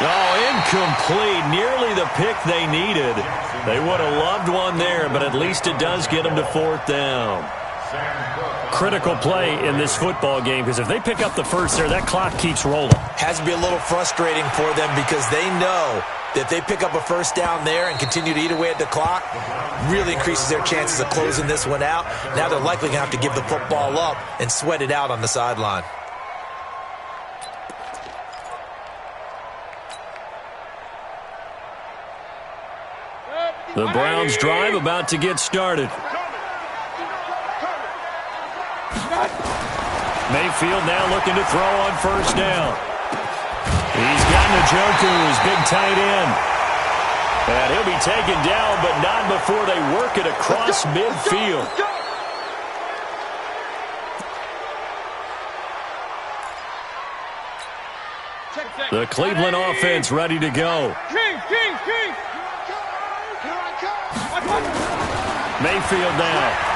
Oh, incomplete. Nearly the pick they needed. They would have loved one there, but at least it does get them to 4th down. Critical play in this football game, because if they pick up the first there, that clock keeps rolling. Has to be a little frustrating for them because they know that if they pick up a first down there and continue to eat away at the clock, really increases their chances of closing this one out. Now they're likely going to have to give the football up and sweat it out on the sideline. The Browns' drive about to get started. Mayfield now looking to throw on first down. He's got Njoku, his big tight end. And he'll be taken down, but not before they work it across midfield. The Cleveland offense ready to go. Mayfield now.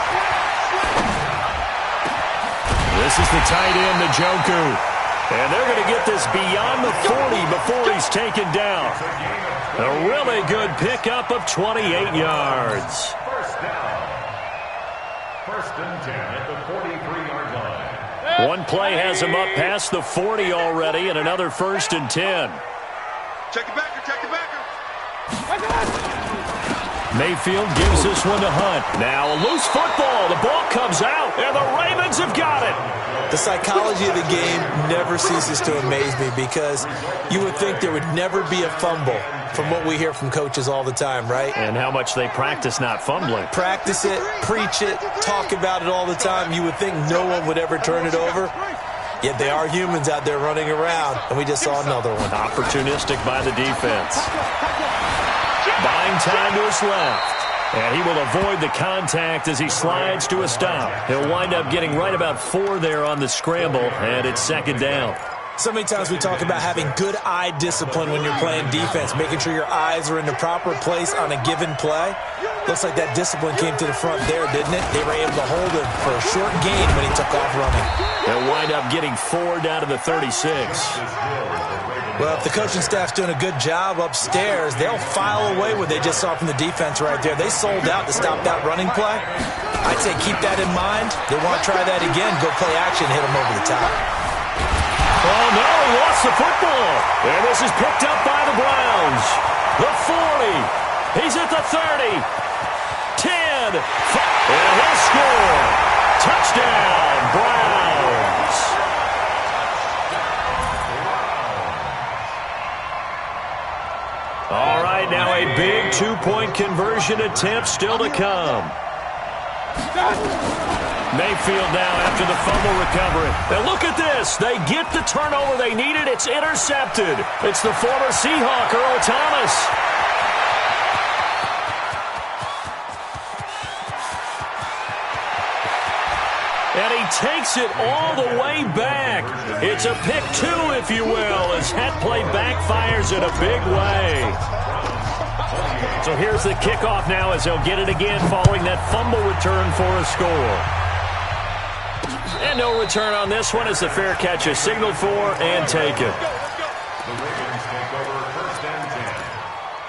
This is the tight end, Njoku. And they're going to get this beyond the 40 before he's taken down. A really good pickup of 28 yards. First down. 1st and 10 at the 43-yard line. One play has him up past the 40 already, and another 1st and 10. Check it back, check it back. Mayfield gives this one to Hunt. Now a loose football. The ball comes out, and the Ravens have got it. The psychology of the game never ceases to amaze me because you would think there would never be a fumble from what we hear from coaches all the time, right? And how much they practice not fumbling. Practice it, preach it, talk about it all the time. You would think no one would ever turn it over. Yet they are humans out there running around, and we just saw another one. Opportunistic by the defense. Buying time to his left. And he will avoid the contact as he slides to a stop. He'll wind up getting right about 4 there on the scramble, and it's 2nd down. So many times we talk about having good eye discipline when you're playing defense, making sure your eyes are in the proper place on a given play. Looks like that discipline came to the front there, didn't it? They were able to hold him for a short gain when he took off running. They'll wind up getting 4 down to the 36. Well, if the coaching staff's doing a good job upstairs, they'll file away what they just saw from the defense right there. They sold out to stop that running play. I'd say keep that in mind. They want to try that again. Go play action, hit them over the top. Oh, no, he lost the football. And this is picked up by the Browns. The 40. He's at the 30. 10. And he'll score. Touchdown, Browns. All right, now a big 2-point conversion attempt still to come. Mayfield now after the fumble recovery. And look at this. They get the turnover they needed. It's intercepted. It's the former Seahawk, Earl Thomas. And he takes it all the way back. It's a pick 2, if you will, as that play backfires in a big way. So here's the kickoff now as they'll get it again following that fumble return for a score. And no return on this one as the fair catch is signaled for and taken. The Ravens take over 1st and 10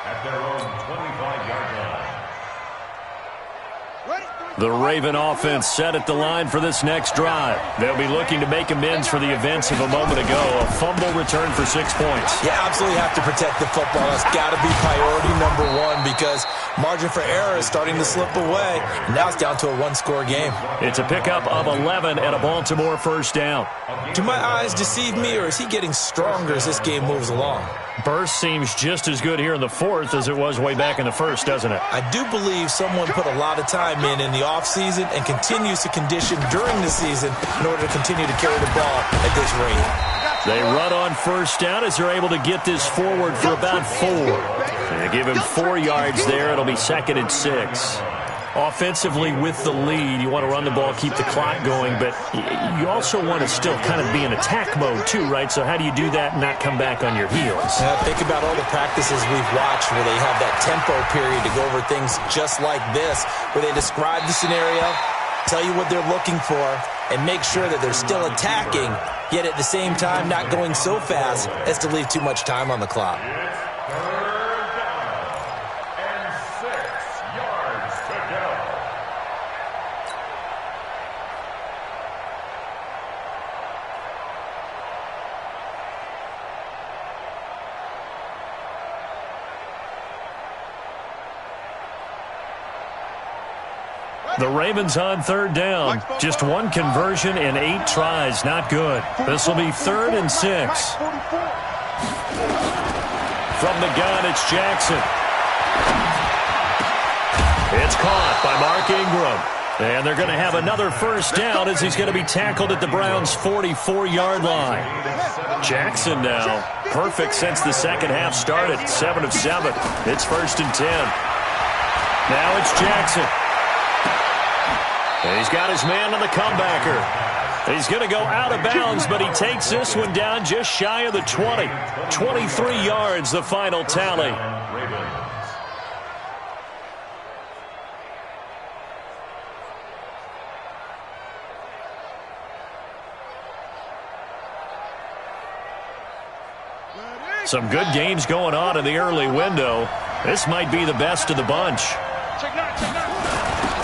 at their own 25-yard line. The Raven offense set at the line for this next drive. They'll be looking to make amends for the events of a moment ago. A fumble return for 6 points. You absolutely have to protect the football. That's got to be priority number 1 because margin for error is starting to slip away. And now it's down to a 1-score game. It's a pickup of 11 and a Baltimore 1st down. Do my eyes deceive me, or is he getting stronger as this game moves along? Burst seems just as good here in the 4th as it was way back in the 1st, doesn't it? I do believe someone put a lot of time in the offseason and continues to condition during the season in order to continue to carry the ball at this rate. They run on 1st down as they're able to get this forward for about 4. They give him 4 yards there. It'll be 2nd and 6. Offensively with the lead, you want to run the ball, keep the clock going, but you also want to still kind of be in attack mode too, right? So how do you do that and not come back on your heels? Think about all the practices we've watched where they have that tempo period to go over things just like this, where they describe the scenario, tell you what they're looking for, and make sure that they're still attacking yet at the same time not going so fast as to leave too much time on the clock. The Ravens on third down. Just one conversion in 8 tries. Not good. This will be 3rd and 6. From the gun, it's Jackson. It's caught by Mark Ingram. And they're going to have another first down as he's going to be tackled at the Browns' 44-yard line. Jackson now perfect since the second half started. 7 of 7. It's 1st and 10. Now it's Jackson. And he's got his man on the comebacker. He's going to go out of bounds, but he takes this one down just shy of the 20. 23 yards, the final tally. Some good games going on in the early window. This might be the best of the bunch.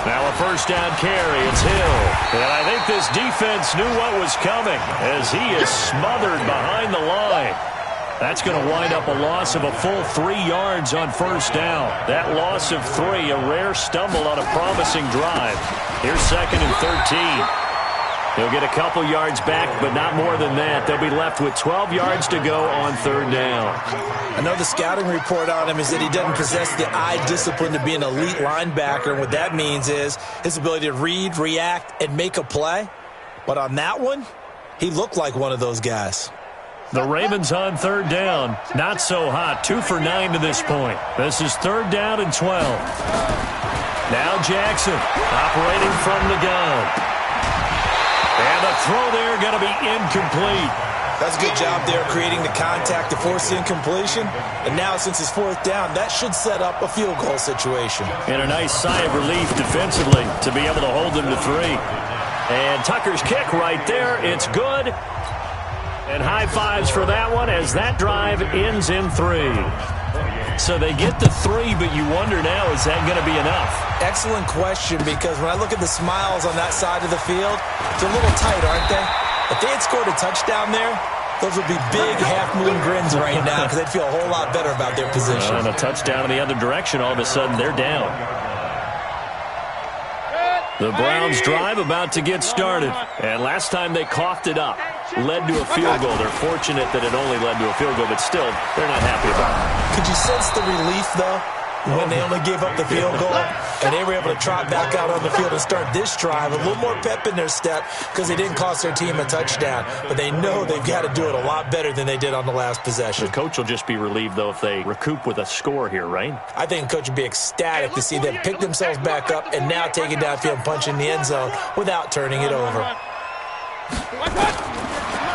Now a first down carry. It's Hill. And I think this defense knew what was coming as he is smothered behind the line. That's going to wind up a loss of a full 3 yards on first down. That loss of 3, a rare stumble on a promising drive. Here's 2nd and 13. He'll get a couple yards back, but not more than that. They'll be left with 12 yards to go on 3rd down. I know the scouting report on him is that he doesn't possess the eye discipline to be an elite linebacker, and what that means is his ability to read, react, and make a play. But on that one, he looked like one of those guys. The Ravens on 3rd down. Not so hot. 2 for 9 to this point. This is 3rd down and 12. Now Jackson operating from the gun. And the throw there going to be incomplete. That's a good job there creating the contact to force the incompletion. And now since it's 4th down, that should set up a field goal situation. And a nice sigh of relief defensively to be able to hold them to 3. And Tucker's kick right there. It's good. And high fives for that one as that drive ends in 3. So they get to 3, but you wonder now, is that going to be enough? Excellent question, because when I look at the smiles on that side of the field, they're a little tight, aren't they? If they had scored a touchdown there, those would be big half-moon grins right now because they'd feel a whole lot better about their position. And a touchdown in the other direction, all of a sudden they're down. The Browns drive about to get started. And last time they coughed it up, led to a field goal. They're fortunate that it only led to a field goal, but still, they're not happy about it. Could you sense the relief, though, when they only gave up the field goal and they were able to trot back out on the field and start this drive? A little more pep in their step because they didn't cost their team a touchdown. But they know they've got to do it a lot better than they did on the last possession. The coach will just be relieved, though, if they recoup with a score here, right? I think the coach would be ecstatic to see them pick themselves back up and now take it downfield and punch in the end zone without turning it over.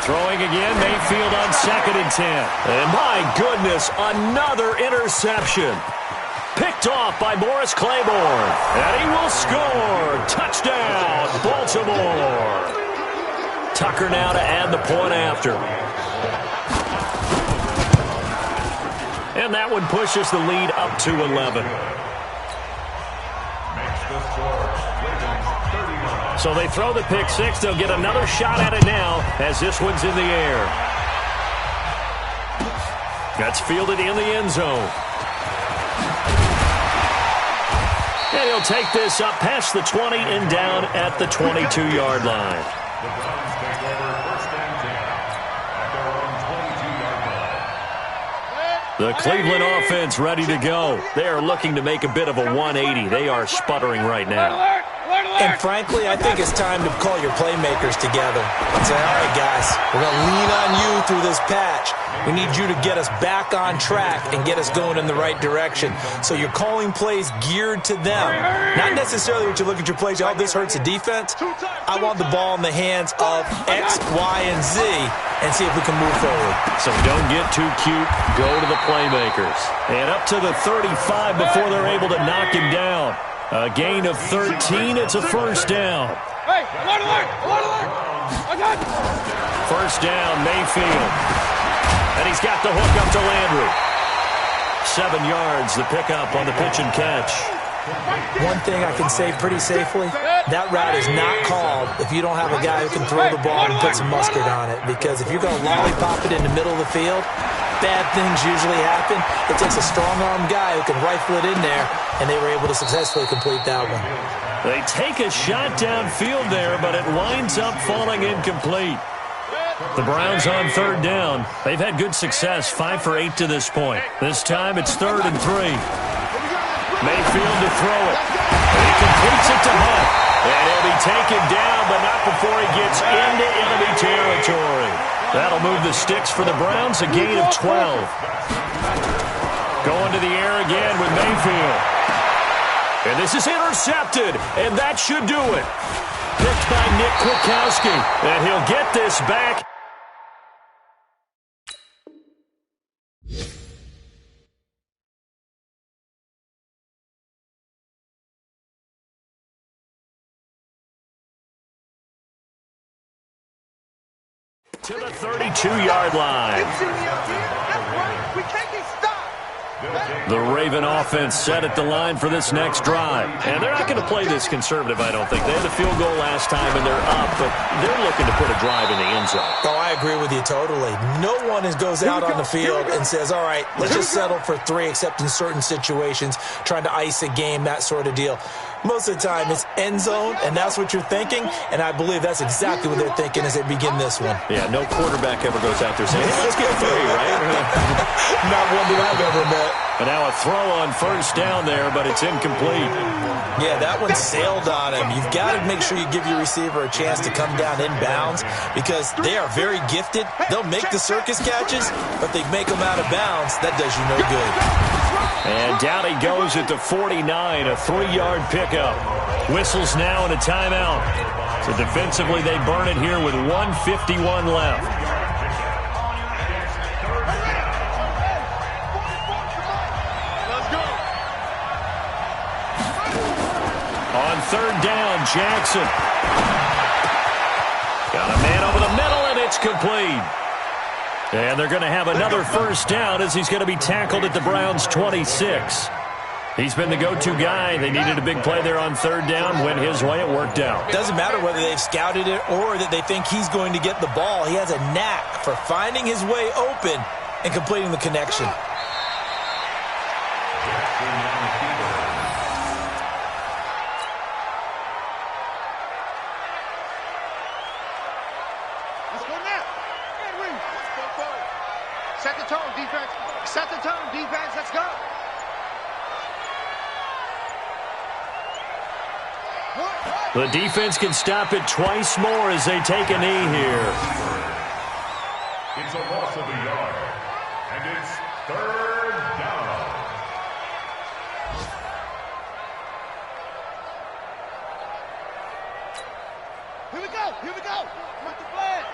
Throwing again, Mayfield on 2nd and 10. And my goodness, another interception. Picked off by Morris Claiborne. And he will score. Touchdown, Baltimore. Tucker now to add the point after. And that one pushes the lead up to 11. So they throw the pick 6. They'll get another shot at it now as this one's in the air. That's fielded in the end zone. And he'll take this up past the 20 and down at the 22-yard line. The Browns take over 1st and 10 at their own 22-yard line. The Cleveland offense ready to go. They are looking to make a bit of a 180. They are sputtering right now. And frankly, I think it's time to call your playmakers together and say, all right, guys, we're going to lean on you through this patch. We need you to get us back on track and get us going in the right direction. So you're calling plays geared to them. Not necessarily what you look at your plays, oh, this hurts the defense. I want the ball in the hands of X, Y, and Z and see if we can move forward. So don't get too cute. Go to the playmakers. And up to the 35 before they're able to knock him down. A gain of 13. It's a first down. First down, Mayfield. And he's got the hook up to Landry. 7 yards, the pickup on the pitch and catch. One thing I can say pretty safely, that route is not called if you don't have a guy who can throw the ball and put some mustard on it. Because if you're going to lollipop it in the middle of the field, bad things usually happen. It takes a strong-arm guy who can rifle it in there, and they were able to successfully complete that one. They take a shot downfield there, but it winds up falling incomplete. The Browns on third down. They've had good success, 5 for 8 to this point. This time it's 3rd and 3. Mayfield to throw it. And he completes it to Hunt. And he'll be taken down, but not before he gets into enemy territory. That'll move the sticks for the Browns, a gain of 12. Going to the air again with Mayfield. And this is intercepted, and that should do it. Picked by Nick Kwiatkowski, and he'll get this back. To the 32-yard line. We can't get stopped. The Raven offense set at the line for this next drive. And they're not going to play this conservative, I don't think. They had a field goal last time, and they're up, but they're looking to put a drive in the end zone. Oh, I agree with you totally. No one goes out on the field and says, all right, let's just settle for 3, except in certain situations, trying to ice a game, that sort of deal. Most of the time, it's end zone, and that's what you're thinking, and I believe that's exactly what they're thinking as they begin this one. Yeah, no quarterback ever goes out there saying, hey, let's get 3, right? Not one that I've ever met. But now a throw on first down there, but it's incomplete. Yeah, that one sailed on him. You've got to make sure you give your receiver a chance to come down inbounds because they are very gifted. They'll make the circus catches, but they make them out of bounds. That does you no good. And down he goes at the 49, a 3-yard pickup. Whistles now and a timeout. So defensively, they burn it here with 1:51 left. On third down, Jackson. Got a man over the middle, and it's complete. And they're going to have another first down as he's going to be tackled at the Browns' 26. He's been the go-to guy. They needed a big play there on third down. Went his way. It worked out. Doesn't matter whether they've scouted it or that they think he's going to get the ball. He has a knack for finding his way open and completing the connection. Set the tone, defense. Set the tone, defense. Let's go. The defense can stop it twice more as they take a knee here. It's a loss of a yard, and it's 3rd down. Here we go. Here we go. With the flag.